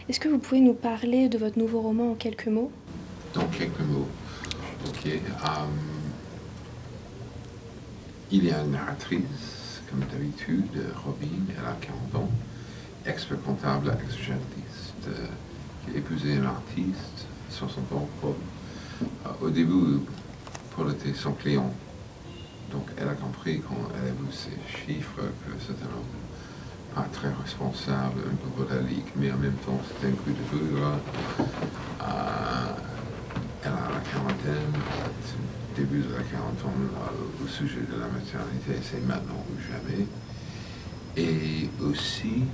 Est-ce que vous pouvez nous parler de votre nouveau roman en quelques mots? Dans quelques mots, ok. Il y a une narratrice, comme d'habitude, Robin, elle a 40 ans, expert comptable, ex-journaliste, qui a épousé un artiste, 60 ans, Paul. Au début, Paul était son client, donc elle a compris quand elle a vu ces chiffres que c'était un homme pas très responsable, un peu volatique, mais en même temps c'était un coup de foudre. Elle a la quarantaine, début de la quarantaine, au sujet de la maternité, c'est maintenant ou jamais. Et aussi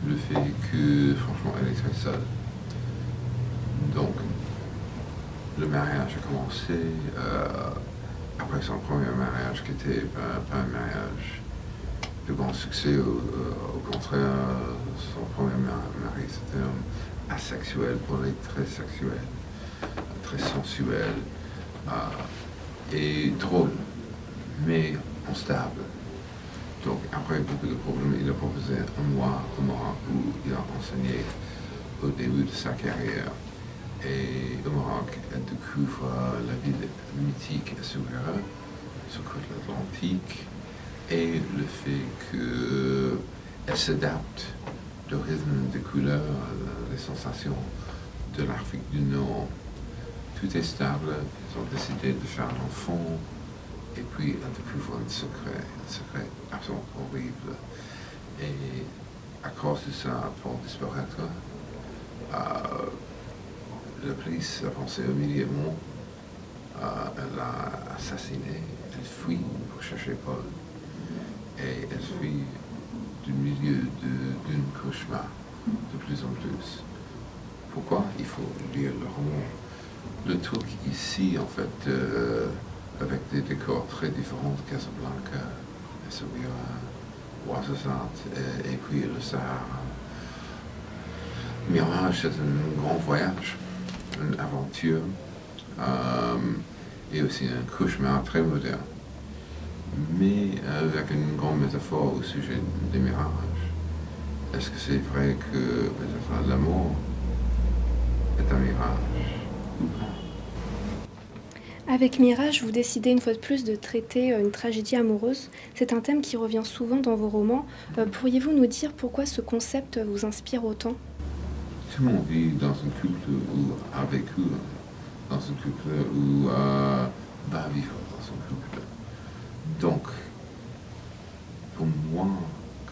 le fait que, franchement, elle est très seule. Donc, le mariage a commencé après son premier mariage, qui était pas un mariage de grand succès. Au contraire, son premier mari, c'était un homme asexuel, pour elle très sexuel, très sensuel et drôle, mais instable. Donc, après beaucoup de problèmes, il a proposé un mois au Maroc où il a enseigné au début de sa carrière. Et au Maroc, elle découvre la ville mythique et souveraine sur la côte atlantique et le fait qu'elle s'adapte au rythme des couleurs, les sensations de l'Afrique du Nord. Tout est stable, ils ont décidé de faire un enfant, et puis elle découvre un secret absolument horrible. Et à cause de ça, pour disparaître, la police a pensé immédiatement, elle l'a assassiné, elle fuit pour chercher Paul, et elle fuit du milieu d'un cauchemar de plus en plus. Pourquoi? Il faut lire le roman. Le truc ici, en fait, avec des décors très différents, Casablanca, Essaouira, Ouarzazate et puis le Sahara. Mirage, c'est un grand voyage, une aventure et aussi un cauchemar très moderne, mais avec une grande métaphore au sujet des mirages. Est-ce que c'est vrai que peut-être l'amour est un mirage ou pas? Avec Mirage, vous décidez une fois de plus de traiter une tragédie amoureuse. C'est un thème qui revient souvent dans vos romans. Pourriez-vous nous dire pourquoi ce concept vous inspire autant? Tout le monde vit dans un couple ou a vécu dans un couple ou va vivre dans un couple. Donc, pour moi,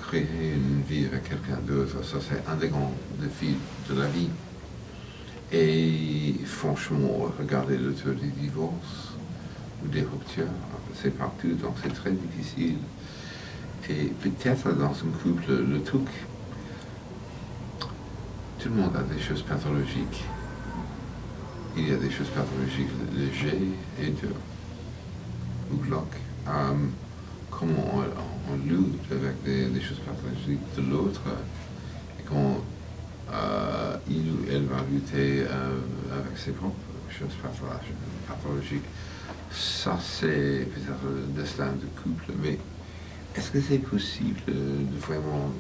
créer une vie avec quelqu'un d'autre, ça c'est un des grands défis de la vie. Et franchement, regardez le taux des divorces ou des ruptures, c'est partout, donc c'est très difficile. Et peut-être dans un couple, le truc, tout le monde a des choses pathologiques. Il y a des choses pathologiques légères et dures, ou glauques. Comment on lutte avec des choses pathologiques de l'autre, et comment il ou elle va lutter avec ses propres choses pathologiques. Ça, c'est peut-être le destin du couple, mais est-ce que c'est possible de vraiment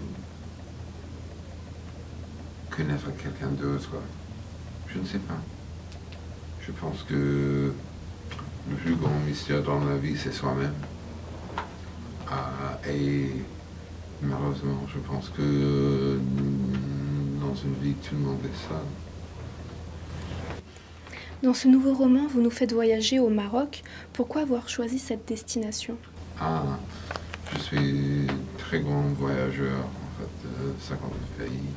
connaître quelqu'un d'autre? Je ne sais pas. Je pense que le plus grand mystère dans la vie, c'est soi-même. Et malheureusement, je pense que dans une vie, tout le monde est seul. Dans ce nouveau roman, vous nous faites voyager au Maroc. Pourquoi avoir choisi cette destination? Je suis très grand voyageur, en fait, de 59 pays.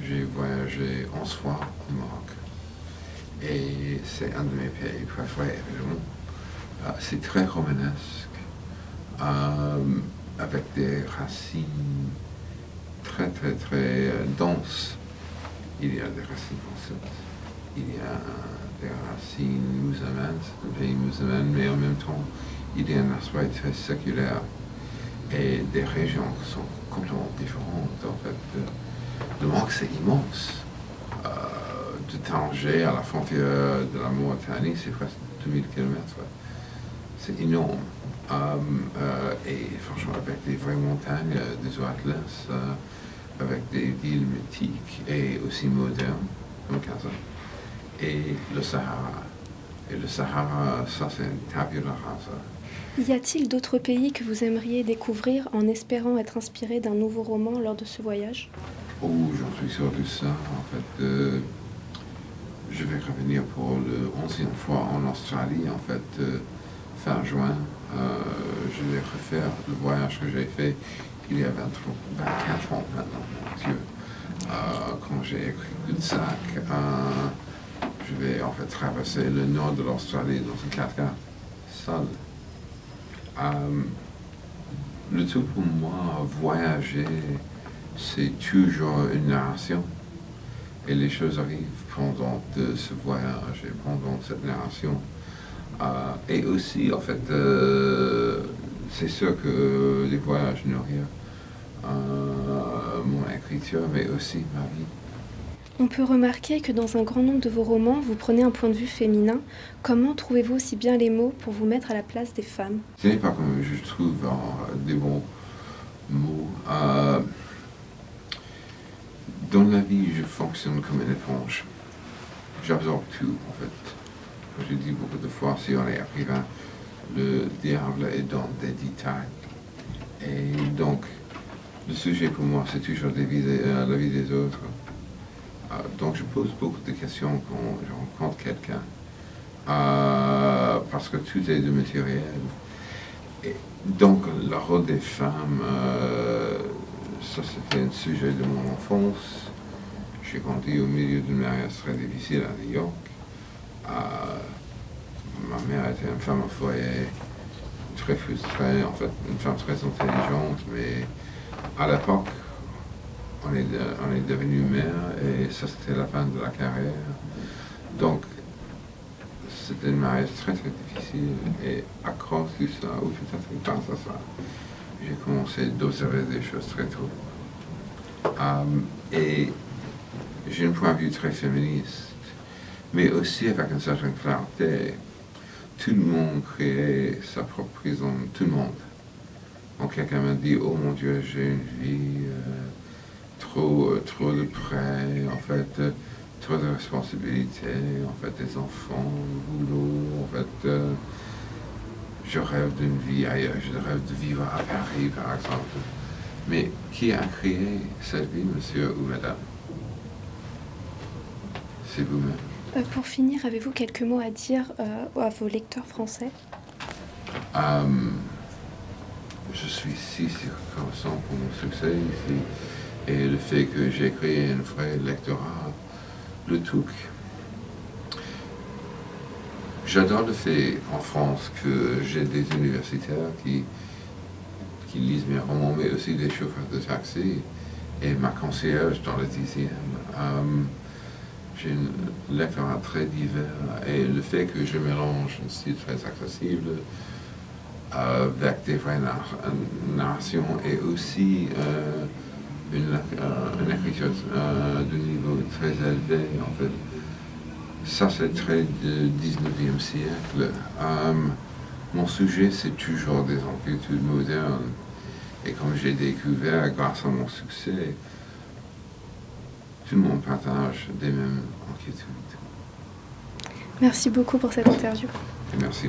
J'ai voyagé 11 fois au Maroc. Et c'est un de mes pays préférés, évidemment. C'est très romanesque, avec des racines très denses. Il y a des racines françaises, il y a des racines musulmanes, c'est un pays musulman, mais en même temps, il y a un aspect très séculaire et des régions qui sont complètement différentes. En fait, le Maroc, c'est immense. De Tanger à la frontière de la Mauritanie, c'est presque 2000 km. C'est énorme. Et franchement, avec des vraies montagnes, des eaux Atlas, avec des villes mythiques et aussi modernes, comme Casa, et le Sahara. Et le Sahara, ça c'est une tabula rasa. Y a-t-il d'autres pays que vous aimeriez découvrir en espérant être inspiré d'un nouveau roman lors de ce voyage? Oh, j'en suis sûr de ça. En fait, je vais revenir pour la 11e fois en Australie, en fait, fin juin. Je vais refaire le voyage que j'ai fait il y a 24 ans maintenant, mon Dieu. Quand j'ai écrit Cul-de-sac, je vais en fait traverser le nord de l'Australie dans un 4x4 seul. Le tout pour moi, voyager, c'est toujours une narration. Et les choses arrivent pendant ce voyage et pendant cette narration. Et aussi, en fait, c'est sûr que les voyages nourrirent mon écriture, mais aussi ma vie. On peut remarquer que dans un grand nombre de vos romans, vous prenez un point de vue féminin. Comment trouvez-vous aussi bien les mots pour vous mettre à la place des femmes? Ce n'est pas comme je trouve des bons mots. Dans la vie, je fonctionne comme une éponge. J'absorbe tout, en fait. Je dis beaucoup de fois, si on est écrivain, le diable est dans des détails. Et donc, le sujet pour moi, c'est toujours la vie des autres. Donc, je pose beaucoup de questions quand je rencontre quelqu'un. Parce que tout est de matériel. Et donc, le rôle des femmes, ça c'était un sujet de mon enfance. J'ai grandi au milieu d'une mariage très difficile à New York. Ma mère était une femme au foyer, très frustrée, en fait, une femme très intelligente, mais à l'époque, on est devenu mère et ça c'était la fin de la carrière. Donc, c'était un mariage très très difficile et à cause de ça, ou peut-être grâce à ça, j'ai commencé à d'observer des choses très tôt. Et j'ai un point de vue très féministe, mais aussi avec une certaine clarté. Tout le monde crée sa propre prison, tout le monde. Quand quelqu'un m'a dit, oh mon Dieu, j'ai une vie trop de près, en fait, trop de responsabilités, en fait, des enfants, le boulot, en fait, je rêve d'une vie ailleurs, je rêve de vivre à Paris, par exemple. Mais qui a créé cette vie, monsieur ou madame? C'est vous-même. Pour finir, avez-vous quelques mots à dire à vos lecteurs français? Je suis si reconnaissant pour mon succès ici et le fait que j'ai créé un vrai lectorat, le tout. J'adore le fait en France que j'ai des universitaires qui lisent mes romans, mais aussi des chauffeurs de taxi et ma concierge dans le 10e. J'ai un lectorat très divers et le fait que je mélange un style très accessible avec des vraies narrations et aussi une écriture de niveau très élevé, en fait. Ça, c'est très du 19e siècle. Mon sujet, c'est toujours des inquiétudes modernes. Et comme j'ai découvert, grâce à mon succès, tout le monde partage des mêmes inquiétudes. Merci beaucoup pour cette interview. Et merci.